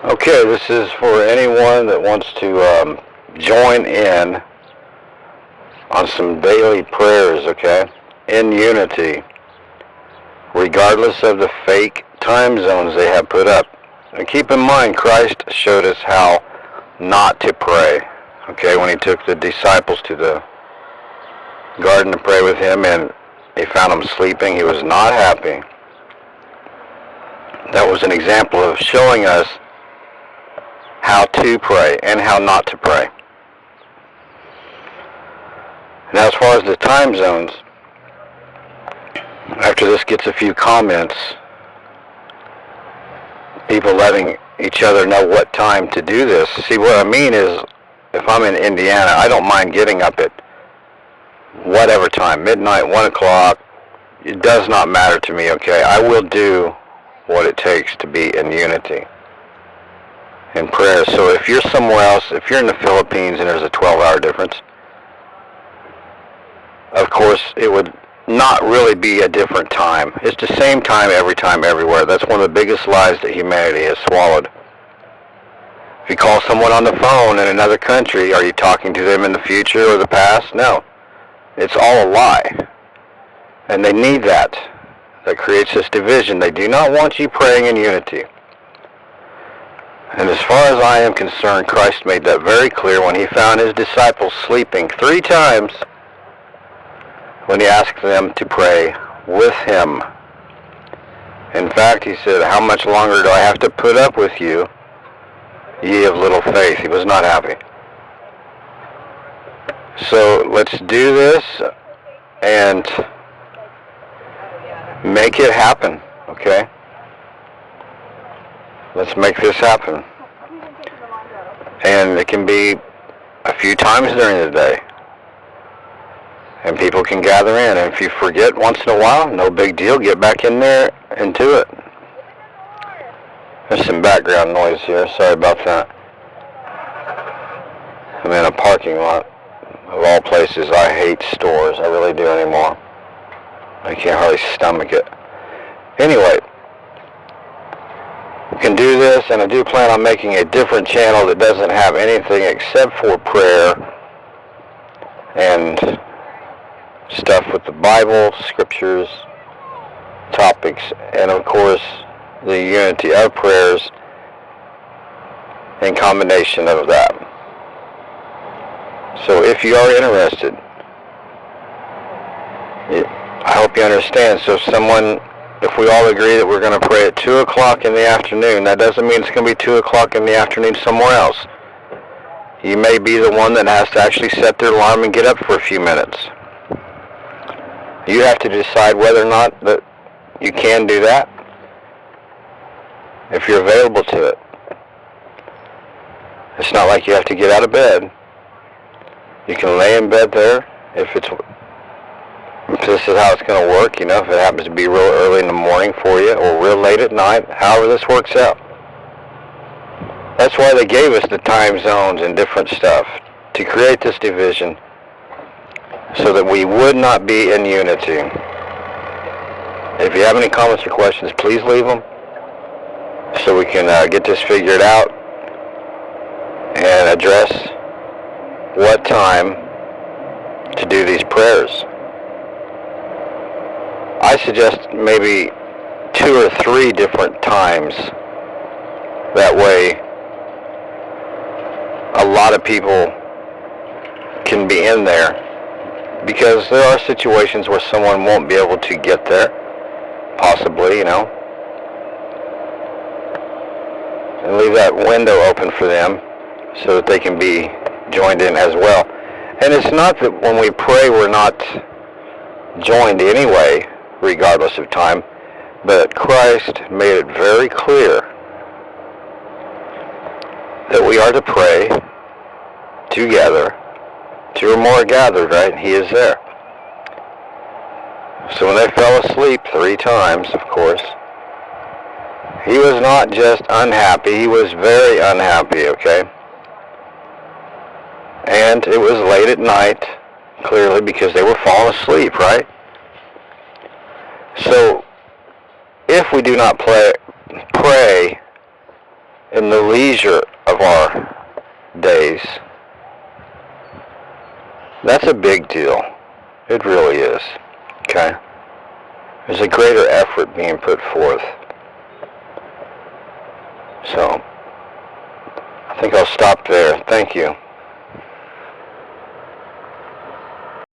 Okay, this is for anyone that wants to join in on some daily prayers, okay? In unity, regardless of the fake time zones they have put up. And keep in mind, Christ showed us how not to pray, okay? When he took the disciples to the garden to pray with him and he found them sleeping, he was not happy. That was an example of showing us how to pray and how not to pray. Now, as far as the time zones, after this gets a few comments, people letting each other know what time to do this. See, what I mean is, if I'm in Indiana, I don't mind getting up at whatever time, midnight, 1 o'clock. It does not matter to me, okay? I will do what it takes to be in unity in prayer. So if you're somewhere else, if you're in the Philippines and there's a 12-hour difference, of course it would not really be a different time. It's the same time, everywhere. That's one of the biggest lies that humanity has swallowed. If you call someone on the phone in another country, are you talking to them in the future or the past? No. It's all a lie. And they need that. That creates this division. They do not want you praying in unity. And as far as I am concerned, Christ made that very clear when he found his disciples sleeping 3 times when he asked them to pray with him. In fact, he said, "How much longer do I have to put up with you, ye of little faith?" He was not happy. So let's do this and make it happen, okay? Let's make this happen. And it can be a few times during the day. And people can gather in. And if you forget once in a while, no big deal. Get back in there and do it. There's some background noise here. Sorry about that. I'm in a parking lot. Of all places, I hate stores. I really do anymore. I can't hardly stomach it. Anyway, we can do this, and I do plan on making a different channel that doesn't have anything except for prayer and stuff with the Bible, scriptures, topics, and of course the unity of prayers in combination of that. So if you are interested, I hope you understand. So if we all agree that we're going to pray at 2 o'clock in the afternoon, that doesn't mean it's going to be 2 o'clock in the afternoon somewhere else. You may be the one that has to actually set their alarm and get up for a few minutes. You have to decide whether or not that you can do that, if you're available to it. It's not like you have to get out of bed. You can lay in bed there if this is how it's going to work, if it happens to be real early in the morning for you or real late at night, however this works out. That's why they gave us the time zones and different stuff, to create this division so that we would not be in unity. If you have any comments or questions, please leave them so we can get this figured out and address what time to do these prayers. I suggest maybe 2 or 3 different times. That way a lot of people can be in there, because there are situations where someone won't be able to get there, possibly, and leave that window open for them so that they can be joined in as well. And it's not that when we pray we're not joined anyway, regardless of time, but Christ made it very clear that we are to pray together. 2 or more are gathered, right? He is there. So when they fell asleep 3 times, of course, he was not just unhappy, he was very unhappy, okay? And it was late at night, clearly, because they were falling asleep, right? So if we do not pray in the leisure of our days. That's a big deal. It really is. Okay? There's a greater effort being put forth. So, I think I'll stop there. Thank you.